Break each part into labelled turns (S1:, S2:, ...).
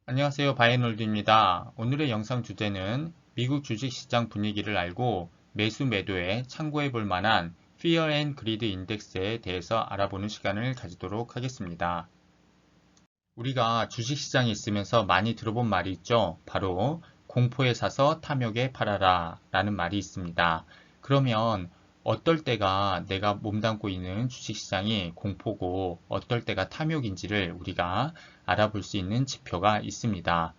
S1: 안녕하세요. 바이앤홀드입니다. 오늘의 영상 주제는 미국 주식시장 분위기를 알고 매수 매도에 참고해 볼 만한 Fear and Greed 인덱스에 대해서 알아보는 시간을 가지도록 하겠습니다. 우리가 주식시장에 있으면서 많이 들어본 말이 있죠. 바로 공포에 사서 탐욕에 팔아라 라는 말이 있습니다. 그러면 어떨 때가 내가 몸담고 있는 주식시장이 공포고 어떨 때가 탐욕인지를 우리가 알아볼 수 있는 지표가 있습니다.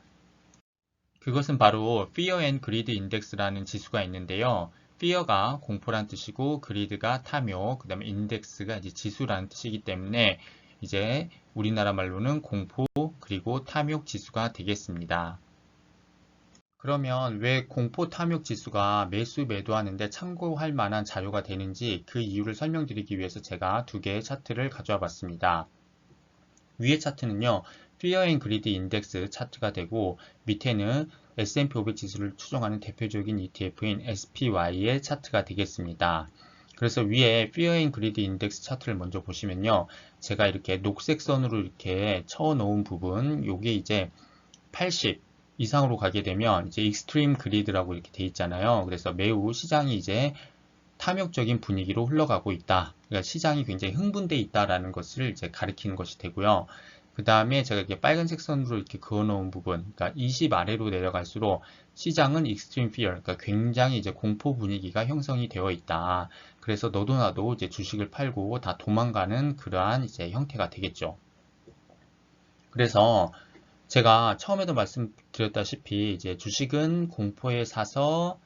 S1: 그것은 바로 Fear and Greed Index라는 지수가 있는데요. Fear가 공포란 뜻이고 Greed가 탐욕, 그 다음에 Index가 이제 지수라는 뜻이기 때문에 이제 우리나라 말로는 공포 그리고 탐욕 지수가 되겠습니다. 그러면 왜 공포 탐욕 지수가 매수 매도하는데 참고할 만한 자료가 되는지 그 이유를 설명드리기 위해서 제가 두 개의 차트를 가져와 봤습니다. 위의 차트는요, Fear and Greed 인덱스 차트가 되고 밑에는 S&P 500 지수를 추종하는 대표적인 ETF인 SPY의 차트가 되겠습니다. 그래서 위에 Fear and Greed 인덱스 차트를 먼저 보시면요, 제가 이렇게 녹색 선으로 이렇게 쳐놓은 부분, 요게 이제 80 이상으로 가게 되면 이제 Extreme Greed라고 이렇게 돼 있잖아요. 그래서 매우 시장이 이제 탐욕적인 분위기로 흘러가고 있다. 그러니까 시장이 굉장히 흥분돼 있다라는 것을 이제 가리키는 것이 되고요. 그 다음에 제가 이렇게 빨간색 선으로 이렇게 그어놓은 부분, 그러니까 20 아래로 내려갈수록 시장은 extreme fear, 그러니까 굉장히 이제 공포 분위기가 형성이 되어 있다. 그래서 너도 나도 이제 주식을 팔고 다 도망가는 그러한 이제 형태가 되겠죠. 그래서 제가 처음에도 말씀드렸다시피 이제 주식은 공포에 사서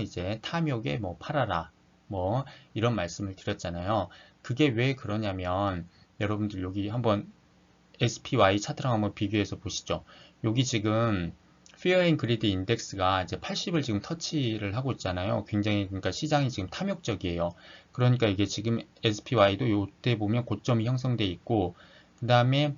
S1: 이제 탐욕에 뭐 팔아라 뭐 이런 말씀을 드렸잖아요. 그게 왜 그러냐면 여러분들 여기 한번 SPY 차트랑 한번 비교해서 보시죠. 여기 지금 Fear and Greed 인덱스가 이제 80을 지금 터치를 하고 있잖아요. 굉장히 그러니까 시장이 지금 탐욕적이에요. 그러니까 이게 지금 SPY도 요때 보면 고점이 형성돼 있고 그 다음에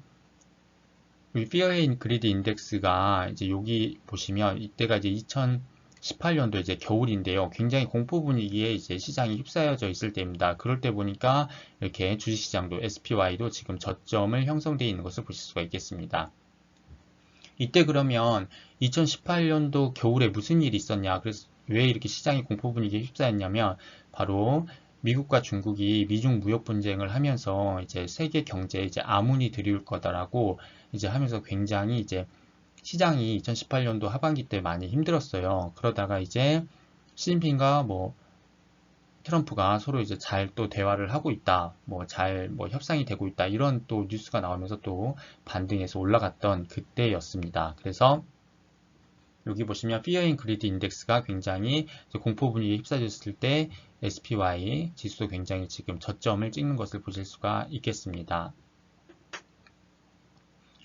S1: 이 Fear and Greed 인덱스가 이제 여기 보시면 이때가 이제 2018년도 이제 겨울인데요. 굉장히 공포 분위기에 이제 시장이 휩싸여져 있을 때입니다. 그럴 때 보니까 이렇게 주식시장도 SPY도 지금 저점을 형성되어 있는 것을 보실 수가 있겠습니다. 이때 그러면 2018년도 겨울에 무슨 일이 있었냐? 그래서 왜 이렇게 시장이 공포 분위기에 휩싸였냐면 바로 미국과 중국이 미중 무역 분쟁을 하면서 이제 세계 경제에 이제 아문이 들이올 거다라고 이제 하면서 굉장히 이제 시장이 2018년도 하반기 때 많이 힘들었어요. 그러다가 이제 시진핑과 뭐 트럼프가 서로 이제 잘 또 대화를 하고 있다, 뭐 협상이 되고 있다, 이런 또 뉴스가 나오면서 또 반등해서 올라갔던 그때였습니다. 그래서 여기 보시면 Fear and Greed 인덱스가 굉장히 공포 분위기에 휩싸졌을 때 SPY 지수도 굉장히 지금 저점을 찍는 것을 보실 수가 있겠습니다.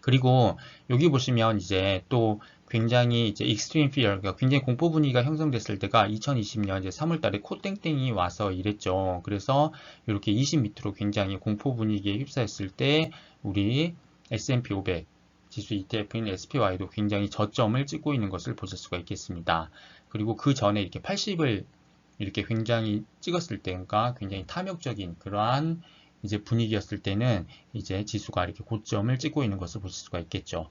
S1: 그리고 여기 보시면 이제 또 굉장히 이제 extreme fear, 그러니까 굉장히 공포 분위기가 형성됐을 때가 2020년 이제 3월 달에 코땡땡이 와서 이랬죠. 그래서 이렇게 20 밑으로 굉장히 공포 분위기에 휩싸였을 때 우리 S&P 500 지수 ETF인 SPY도 굉장히 저점을 찍고 있는 것을 보실 수가 있겠습니다. 그리고 그 전에 이렇게 80을 이렇게 굉장히 찍었을 때가 굉장히 탐욕적인 그러한 이제 분위기였을 때는 이제 지수가 이렇게 고점을 찍고 있는 것을 보실 수가 있겠죠.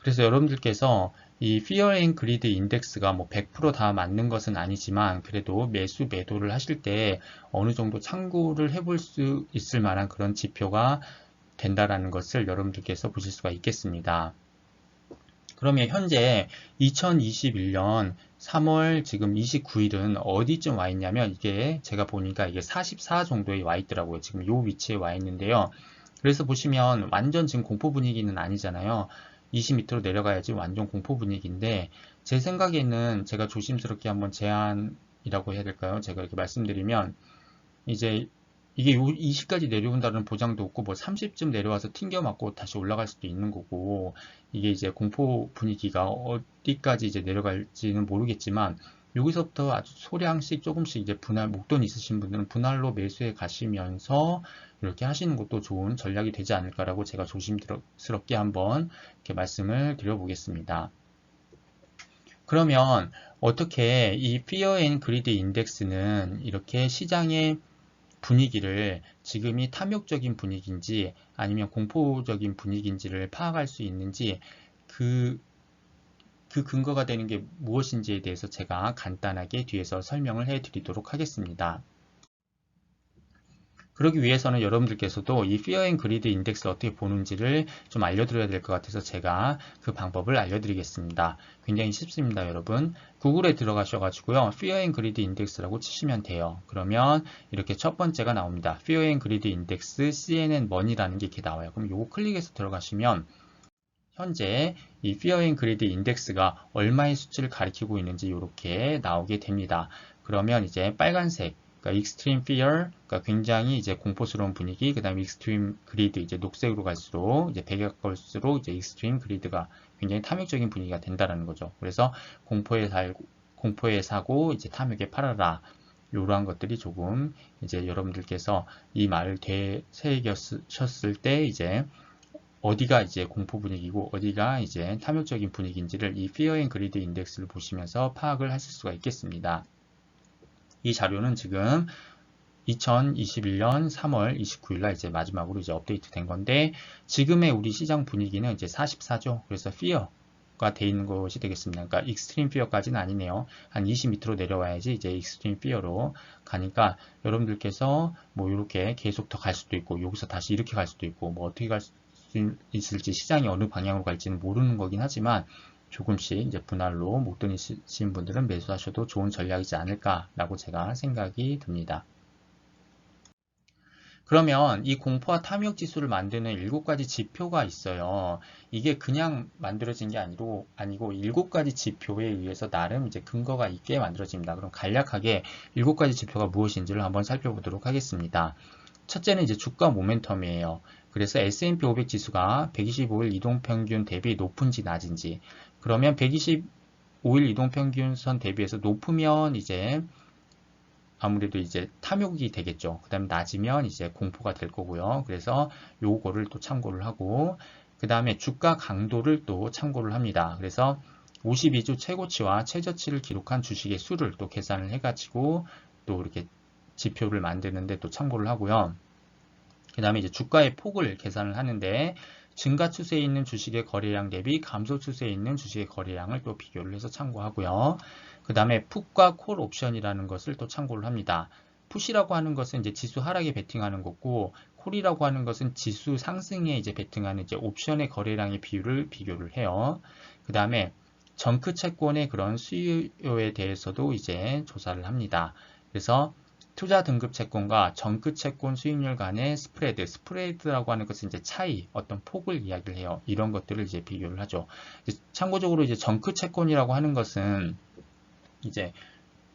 S1: 그래서 여러분들께서 이 Fear and Greed 인덱스가 뭐 100%다 맞는 것은 아니지만 그래도 매수 매도를 하실 때 어느 정도 참고를 해볼 수 있을 만한 그런 지표가 된다라는 것을 여러분들께서 보실 수가 있겠습니다. 그러면 현재 2021년 3월 지금 29일은 어디쯤 와 있냐면 이게 제가 보니까 이게 44 정도에 와 있더라고요. 지금 요 위치에 와 있는데요. 그래서 보시면 완전 지금 공포 분위기는 아니잖아요. 20 밑으로 내려가야지 완전 공포 분위기인데 제 생각에는 제가 조심스럽게 한번 제안이라고 해야 될까요? 제가 이렇게 말씀드리면 이제 이게 20까지 내려온다는 보장도 없고 뭐 30쯤 내려와서 튕겨 맞고 다시 올라갈 수도 있는 거고 이게 이제 공포 분위기가 어디까지 이제 내려갈지는 모르겠지만 여기서부터 아주 소량씩 조금씩 이제 분할 목돈 있으신 분들은 분할로 매수해 가시면서 이렇게 하시는 것도 좋은 전략이 되지 않을까라고 제가 조심스럽게 한번 이렇게 말씀을 드려보겠습니다. 그러면 어떻게 이 Fear and Greed 인덱스는 이렇게 시장의 분위기를 지금이 탐욕적인 분위기인지 아니면 공포적인 분위기인지를 파악할 수 있는지 그 근거가 되는 게 무엇인지에 대해서 제가 간단하게 뒤에서 설명을 해 드리도록 하겠습니다. 그러기 위해서는 여러분들께서도 이 Fear and Greed 인덱스를 어떻게 보는지를 좀 알려드려야 될 것 같아서 제가 그 방법을 알려드리겠습니다. 굉장히 쉽습니다, 여러분. 구글에 들어가셔가지고요. Fear and Greed 인덱스라고 치시면 돼요. 그러면 이렇게 첫 번째가 나옵니다. Fear and Greed 인덱스 CNN Money라는 게 이렇게 나와요. 그럼 요거 클릭해서 들어가시면 현재 이 Fear and Greed 인덱스가 얼마의 수치를 가리키고 있는지 이렇게 나오게 됩니다. 그러면 이제 빨간색, 그러니까 Extreme Fear, 그러니까 굉장히 이제 공포스러운 분위기, 그 다음에 Extreme Greed, 이제 녹색으로 갈수록, 이제 백에 가까울수록 이제 Extreme Greed가 굉장히 탐욕적인 분위기가 된다라는 거죠. 그래서 공포에 사고, 이제 탐욕에 팔아라. 이러한 것들이 조금 이제 여러분들께서 이 말을 되새기셨을 때 이제 어디가 이제 공포 분위기고 어디가 이제 탐욕적인 분위기인지를 이 Fear and Greed 인덱스를 보시면서 파악을 하실 수가 있겠습니다. 이 자료는 지금 2021년 3월 29일날 이제 마지막으로 이제 업데이트 된 건데 지금의 우리 시장 분위기는 이제 44죠. 그래서 Fear가 돼 있는 것이 되겠습니다. 그러니까 Extreme Fear까지는 아니네요. 한 20 밑으로 내려와야지 이제 Extreme Fear로 가니까 여러분들께서 뭐 이렇게 계속 더 갈 수도 있고 여기서 다시 이렇게 갈 수도 있고 뭐 어떻게 갈 수 있을지 시장이 어느 방향으로 갈지는 모르는 거긴 하지만 조금씩 이제 분할로 목돈이 있으신 분들은 매수하셔도 좋은 전략이지 않을까라고 제가 생각이 듭니다. 그러면 이 공포와 탐욕 지수를 만드는 7가지 지표가 있어요. 이게 그냥 만들어진 게 아니고 7가지 지표에 의해서 나름 이제 근거가 있게 만들어집니다. 그럼 간략하게 7가지 지표가 무엇인지를 한번 살펴보도록 하겠습니다. 첫째는 이제 주가 모멘텀이에요. 그래서 S&P 500 지수가 125일 이동평균 대비 높은지 낮은지. 그러면 125일 이동평균선 대비해서 높으면 이제 아무래도 이제 탐욕이 되겠죠. 그 다음에 낮으면 이제 공포가 될 거고요. 그래서 요거를 또 참고를 하고 그 다음에 주가 강도를 또 참고를 합니다. 그래서 52주 최고치와 최저치를 기록한 주식의 수를 또 계산을 해가지고 또 이렇게 지표를 만드는데 또 참고를 하고요. 그 다음에 이제 주가의 폭을 계산을 하는데 증가 추세에 있는 주식의 거래량 대비 감소 추세에 있는 주식의 거래량을 또 비교를 해서 참고하고요. 그 다음에 풋과 콜 옵션이라는 것을 또 참고를 합니다. 풋이라고 하는 것은 이제 지수 하락에 베팅하는 거고 콜이라고 하는 것은 지수 상승에 이제 베팅하는 이제 옵션의 거래량의 비율을 비교를 해요. 그 다음에 정크 채권의 그런 수요에 대해서도 이제 조사를 합니다. 그래서 투자 등급 채권과 정크 채권 수익률 간의 스프레드라고 하는 것은 이제 차이, 어떤 폭을 이야기를 해요. 이런 것들을 이제 비교를 하죠. 참고적으로 이제 정크 채권이라고 하는 것은 이제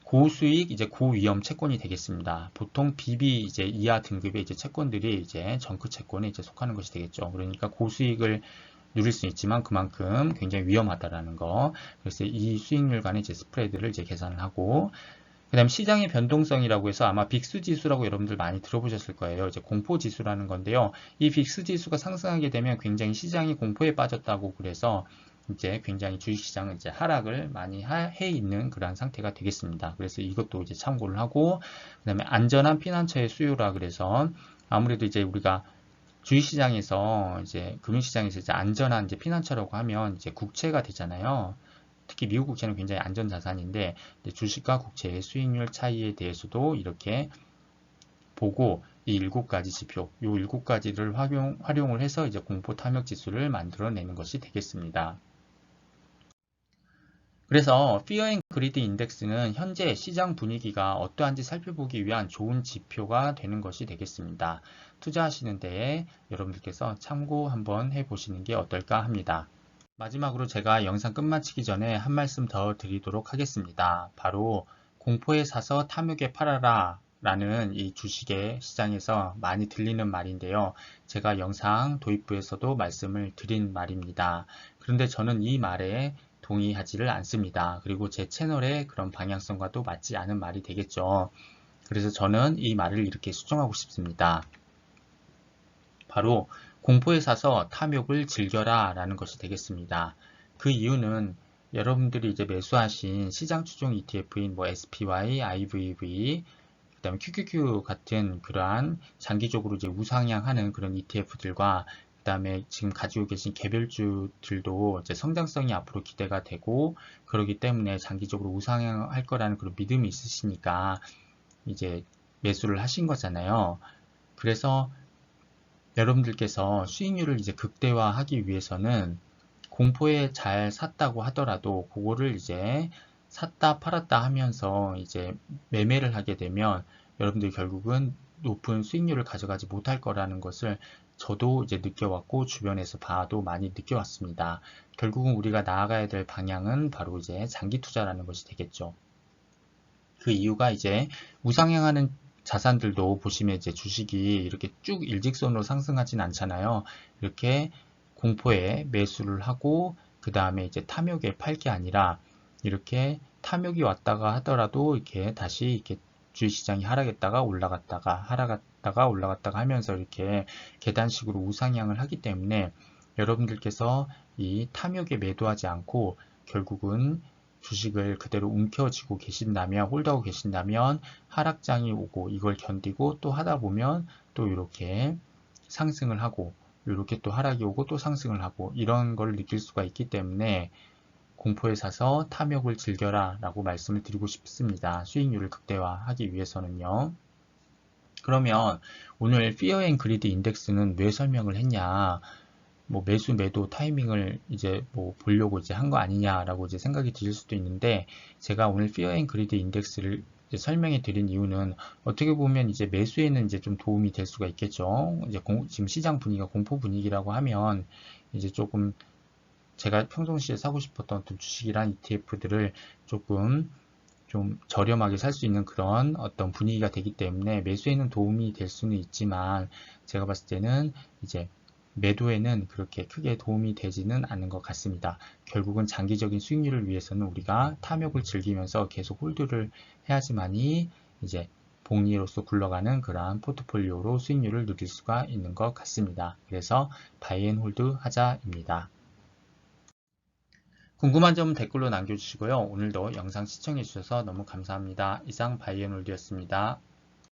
S1: 고수익, 이제 고위험 채권이 되겠습니다. 보통 BB 이제 이하 등급의 이제 채권들이 이제 정크 채권에 이제 속하는 것이 되겠죠. 그러니까 고수익을 누릴 수 있지만 그만큼 굉장히 위험하다라는 거. 그래서 이 수익률 간의 이제 스프레드를 이제 계산을 하고 그 다음 시장의 변동성이라고 해서 아마 빅스 지수라고 여러분들 많이 들어보셨을 거예요. 이제 공포 지수라는 건데요. 이 빅스 지수가 상승하게 되면 굉장히 시장이 공포에 빠졌다고 그래서 이제 굉장히 주식시장은 이제 하락을 많이 해 있는 그러한 상태가 되겠습니다. 그래서 이것도 이제 참고를 하고 그 다음에 안전한 피난처의 수요라 그래서 아무래도 이제 우리가 주식시장에서 이제 금융시장에서 이제 안전한 이제 피난처라고 하면 이제 국채가 되잖아요. 특히 미국 국채는 굉장히 안전자산인데 주식과 국채의 수익률 차이에 대해서도 이렇게 보고 이 7가지 지표, 이 7가지를 활용을 해서 이제 공포 탐욕 지수를 만들어내는 것이 되겠습니다. 그래서 Fear and Greed 인덱스는 현재 시장 분위기가 어떠한지 살펴보기 위한 좋은 지표가 되는 것이 되겠습니다. 투자하시는 데에 여러분들께서 참고 한번 해보시는 게 어떨까 합니다. 마지막으로 제가 영상 끝마치기 전에 한 말씀 더 드리도록 하겠습니다. 바로 공포에 사서 탐욕에 팔아라 라는 이 주식의 시장에서 많이 들리는 말인데요. 제가 영상 도입부에서도 말씀을 드린 말입니다. 그런데 저는 이 말에 동의하지를 않습니다. 그리고 제 채널의 그런 방향성과도 맞지 않은 말이 되겠죠. 그래서 저는 이 말을 이렇게 수정하고 싶습니다. 바로 공포에 사서 탐욕을 즐겨라 라는 것이 되겠습니다. 그 이유는 여러분들이 이제 매수하신 시장 추종 ETF인 뭐 SPY, IVV, 그다음에 QQQ 같은 그러한 장기적으로 이제 우상향하는 그런 ETF들과 그다음에 지금 가지고 계신 개별주들도 이제 성장성이 앞으로 기대가 되고 그러기 때문에 장기적으로 우상향할 거라는 그런 믿음이 있으시니까 이제 매수를 하신 거잖아요. 그래서 여러분들께서 수익률을 이제 극대화하기 위해서는 공포에 잘 샀다고 하더라도 그거를 이제 샀다 팔았다 하면서 이제 매매를 하게 되면 여러분들이 결국은 높은 수익률을 가져가지 못할 거라는 것을 저도 이제 느껴왔고 주변에서 봐도 많이 느껴왔습니다. 결국은 우리가 나아가야 될 방향은 바로 이제 장기 투자라는 것이 되겠죠. 그 이유가 이제 우상향하는 자산들도 보시면 이제 주식이 이렇게 쭉 일직선으로 상승하진 않잖아요. 이렇게 공포에 매수를 하고 그 다음에 이제 탐욕에 팔 게 아니라 이렇게 탐욕이 왔다가 하더라도 이렇게 다시 이렇게 주식시장이 하락했다가 올라갔다가 하락했다가 올라갔다가 하면서 이렇게 계단식으로 우상향을 하기 때문에 여러분들께서 이 탐욕에 매도하지 않고 결국은 주식을 그대로 움켜쥐고 계신다면, 홀드하고 계신다면 하락장이 오고 이걸 견디고 또 하다 보면 또 이렇게 상승을 하고 이렇게 또 하락이 오고 또 상승을 하고 이런 걸 느낄 수가 있기 때문에 공포에 사서 탐욕을 즐겨라 라고 말씀을 드리고 싶습니다. 수익률을 극대화하기 위해서는요. 그러면 오늘 Fear and Greed 인덱스는 왜 설명을 했냐? 뭐 매수 매도 타이밍을 이제 뭐 보려고 이제 한 거 아니냐라고 이제 생각이 드실 수도 있는데 제가 오늘 Fear and Greed 인덱스를 이제 설명해 드린 이유는 어떻게 보면 이제 매수에는 이제 좀 도움이 될 수가 있겠죠. 이제 지금 시장 분위기가 공포 분위기라고 하면 이제 조금 제가 평상시에 사고 싶었던 어떤 주식이란 ETF들을 조금 좀 저렴하게 살 수 있는 그런 어떤 분위기가 되기 때문에 매수에는 도움이 될 수는 있지만 제가 봤을 때는 이제 매도에는 그렇게 크게 도움이 되지는 않는 것 같습니다. 결국은 장기적인 수익률을 위해서는 우리가 탐욕을 즐기면서 계속 홀드를 해야지만이 이제 복리로서 굴러가는 그러한 포트폴리오로 수익률을 누릴 수가 있는 것 같습니다. 그래서 바이앤홀드 하자입니다. 궁금한 점 댓글로 남겨주시고요. 오늘도 영상 시청해주셔서 너무 감사합니다. 이상 바이앤홀드였습니다.